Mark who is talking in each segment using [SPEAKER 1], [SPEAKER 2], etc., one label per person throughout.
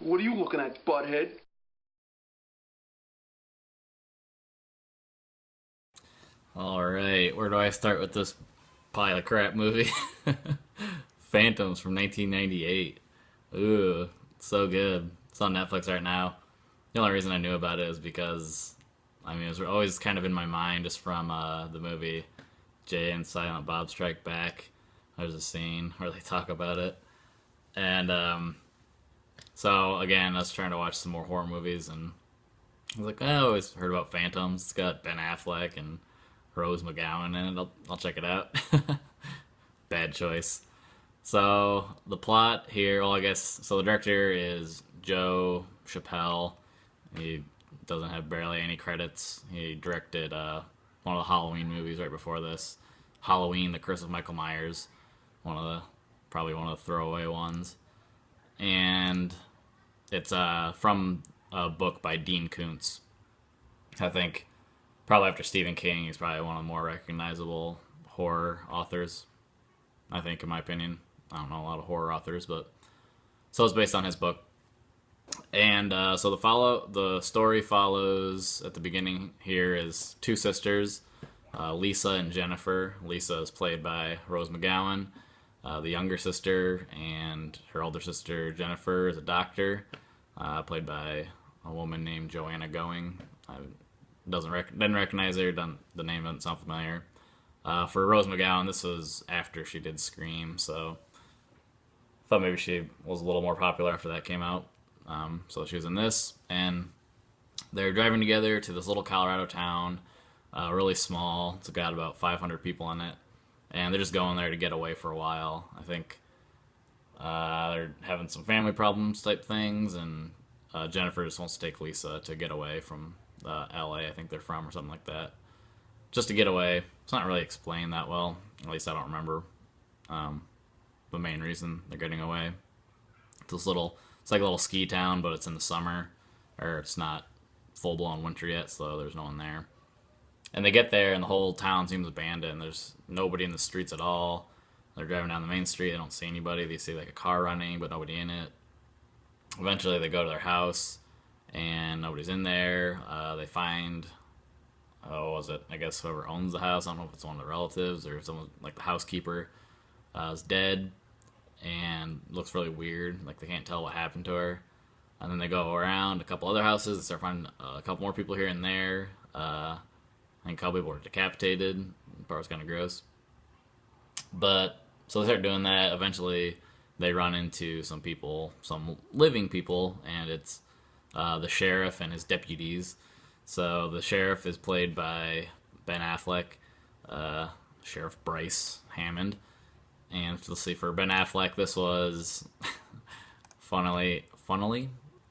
[SPEAKER 1] What are you looking at, butthead?
[SPEAKER 2] All right, where do I start with this pile of crap movie? Phantoms from 1998. Ooh, so good. It's on Netflix right now. The only reason I knew about it is because, I mean, it was always kind of in my mind just from the movie Jay and Silent Bob Strike Back. There's a scene where they talk about it. And so, again, I was trying to watch some more horror movies, and I was like, oh, I always heard about Phantoms. It's got Ben Affleck and Rose McGowan in it. I'll check it out. Bad choice. So the plot here, well, I guess so. The director is Joe Chappelle. He doesn't have barely any credits. He directed one of the Halloween movies right before this, Halloween: The Curse of Michael Myers, one of the probably one of the throwaway ones, and it's from a book by Dean Koontz. I think probably after Stephen King, he's probably one of the more recognizable horror authors. I think, in my opinion, I don't know a lot of horror authors, but so it's based on his book. And so the story follows at the beginning here is two sisters, Lisa and Jennifer. Lisa is played by Rose McGowan. The younger sister and her older sister Jennifer is a doctor, played by a woman named Joanna Going. I didn't recognize her. The name doesn't sound familiar. For Rose McGowan, this was after she did Scream, so I thought maybe she was a little more popular after that came out. So she was in this, and they're driving together to this little Colorado town, really small. It's got about 500 people in it, and they're just going there to get away for a while. I think they're having some family problems type things, and Jennifer just wants to take Lisa to get away from LA, I think they're from, or something like that. Just to get away. It's not really explained that well. At least I don't remember the main reason they're getting away. It's like a little ski town, but it's in the summer, or it's not full blown winter yet, so there's no one there. And they get there, and the whole town seems abandoned. There's nobody in the streets at all. They're driving down the main street. They don't see anybody. They see like a car running, but nobody in it. Eventually, they go to their house, and nobody's in there. They find, oh, what was it? I guess whoever owns the house. I don't know if it's one of the relatives or someone like the housekeeper is dead and looks really weird. Like they can't tell what happened to her. And then they go around a couple other houses. They start finding a couple more people here and there. I think a couple people were decapitated. The part was kind of gross. But so they start doing that. Eventually, they run into some people, some living people, and it's the sheriff and his deputies. So the sheriff is played by Ben Affleck, Sheriff Bryce Hammond. And let's see, for Ben Affleck, this was funnily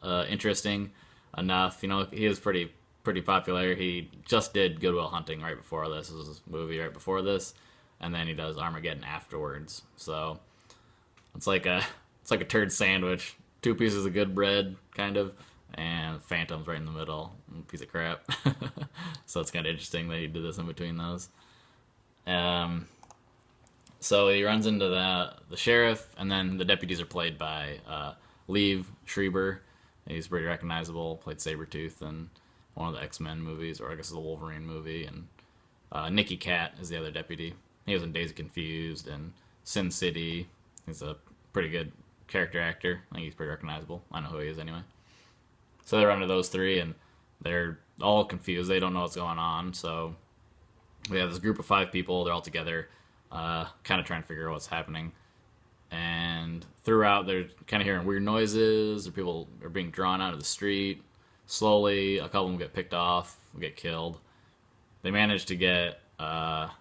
[SPEAKER 2] interesting enough. You know, he was pretty popular. He just did Good Will Hunting right before this. This was his movie right before this, and then he does Armageddon afterwards. So it's like a turd sandwich. Two pieces of good bread, kind of, and Phantom's right in the middle. Piece of crap. So it's kind of interesting that he did this in between those. Um, so he runs into the sheriff, and then the deputies are played by Liev Schreiber. He's pretty recognizable. Played Sabretooth in one of the X-Men movies, or I guess the Wolverine movie. And Nicky Cat is the other deputy. He was in Days of Confused and Sin City. He's a pretty good character actor. I think he's pretty recognizable. I know who he is anyway. So they run into those three, and they're all confused. They don't know what's going on. So we have this group of five people. They're all together, kind of trying to figure out what's happening. And throughout, they're kind of hearing weird noises, or people are being drawn out of the street. Slowly, a couple of them get picked off, get killed. They manage to get a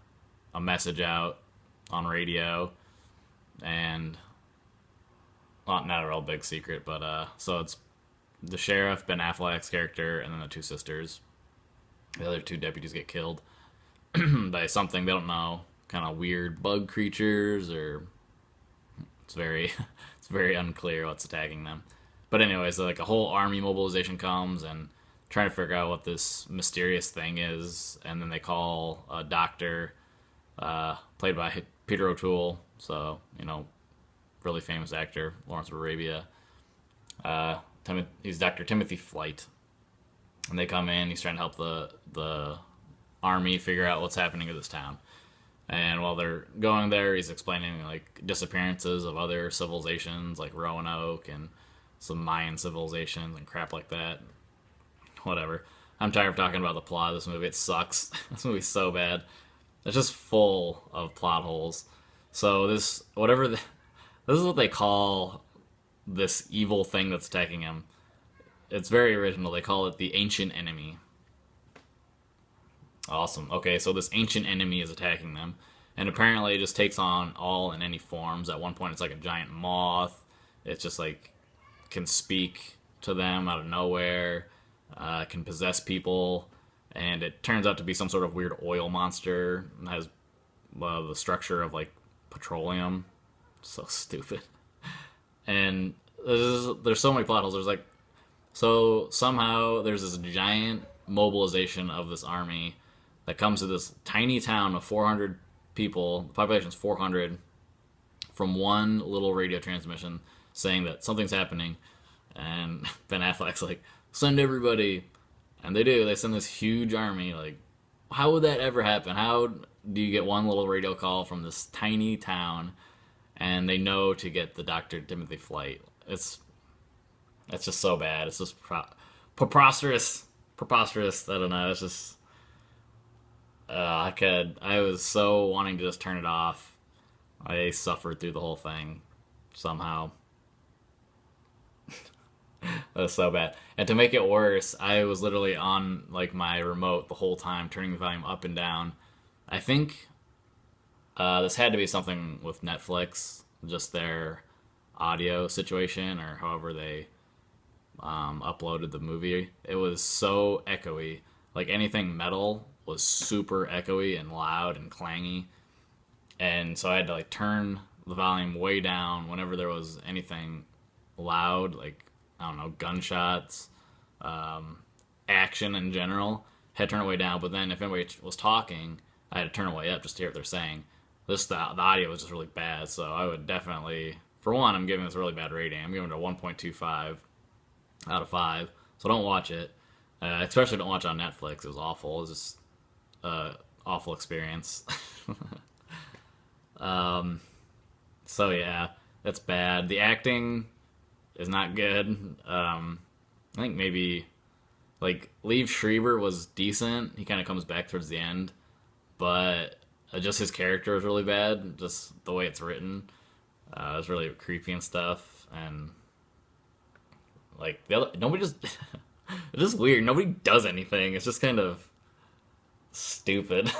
[SPEAKER 2] message out on radio, and well, not a real big secret, but so it's the sheriff, Ben Affleck's character, and then the two sisters. The other two deputies get killed by something they don't know, kind of weird bug creatures, or it's very it's very unclear what's attacking them. But anyways, like a whole army mobilization comes and trying to figure out what this mysterious thing is, and then they call a doctor, played by Peter O'Toole, so you know, really famous actor, Lawrence of Arabia. he's Dr. Timothy Flight, and they come in. He's trying to help the army figure out what's happening to this town. And while they're going there, he's explaining like disappearances of other civilizations like Roanoke and some Mayan civilizations and crap like that. Whatever. I'm tired of talking about the plot of this movie. It sucks. This movie's so bad. It's just full of plot holes. So this is what they call this evil thing that's attacking him. It's very original. They call it the Ancient Enemy. Awesome. Okay, so this ancient enemy is attacking them, and apparently it just takes on all and any forms. At one point, it's like a giant moth. It's just like can speak to them out of nowhere, can possess people, and it turns out to be some sort of weird oil monster. It has the structure of like petroleum. So stupid. And there's so many plot holes. There's like, so somehow there's this giant mobilization of this army that comes to this tiny town of 400 people. The population is 400, from one little radio transmission saying that something's happening. And Ben Affleck's like, send everybody. And they do. They send this huge army. Like, how would that ever happen? How do you get one little radio call from this tiny town and they know to get the Dr. Timothy Flight? It's just so bad. It's just preposterous. Preposterous. I don't know. It's just... I was so wanting to just turn it off. I suffered through the whole thing somehow. That was so bad. And to make it worse, I was literally on like my remote the whole time, turning the volume up and down. I think this had to be something with Netflix, just their audio situation, or however they uploaded the movie. It was so echoey. Like anything metal was super echoey and loud and clangy, and so I had to like turn the volume way down whenever there was anything loud, like I don't know, gunshots, action in general. Had to turn it way down, but then if anybody was talking, I had to turn it way up just to hear what they're saying. The audio was just really bad, so I would definitely, for one, I'm giving this a really bad rating. I'm giving it a 1.25 out of 5, so don't watch it. Especially don't watch it on Netflix. It was awful. It was just awful experience. So yeah, that's bad. The acting is not good. I think maybe like Liev Schreiber was decent. He kind of comes back towards the end, but just his character is really bad. Just the way it's written, it's really creepy and stuff. And like nobody just it's just weird. Nobody does anything. It's just kind of stupid.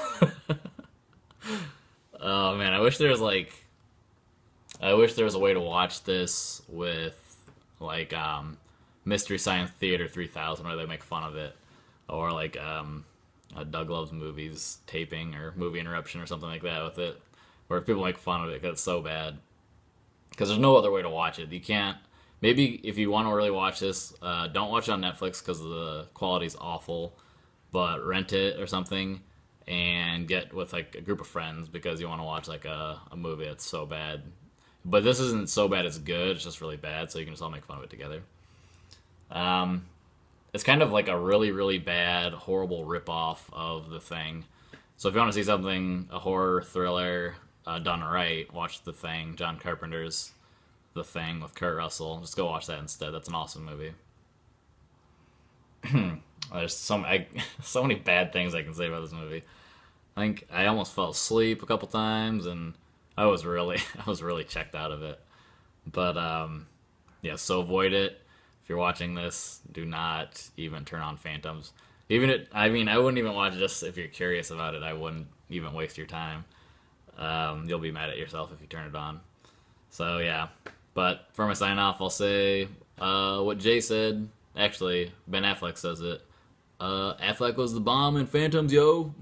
[SPEAKER 2] Oh man, I wish there was a way to watch this with like Mystery Science Theater 3000, where they make fun of it, or like Doug Loves Movies taping or Movie Interruption or something like that with it, where people make fun of it because it's so bad. Because there's no other way to watch it. You can't. Maybe if you want to really watch this, don't watch it on Netflix because the quality's awful, but rent it or something and get with like a group of friends because you want to watch like a movie that's so bad. But this isn't so bad it's good, it's just really bad, so you can just all make fun of it together. It's kind of like a really, really bad, horrible ripoff of The Thing. So if you want to see something, a horror thriller done right, watch The Thing, John Carpenter's The Thing with Kurt Russell. Just go watch that instead. That's an awesome movie. There's so many bad things I can say about this movie. I think I almost fell asleep a couple times, and I was really checked out of it. But yeah, so avoid it. If you're watching this, do not even turn on Phantoms. I wouldn't even watch it just if you're curious about it. I wouldn't even waste your time. You'll be mad at yourself if you turn it on. So yeah, but for my sign off, I'll say what Jay said. Actually, Ben Affleck says it. Affleck was the bomb in Phantoms, yo.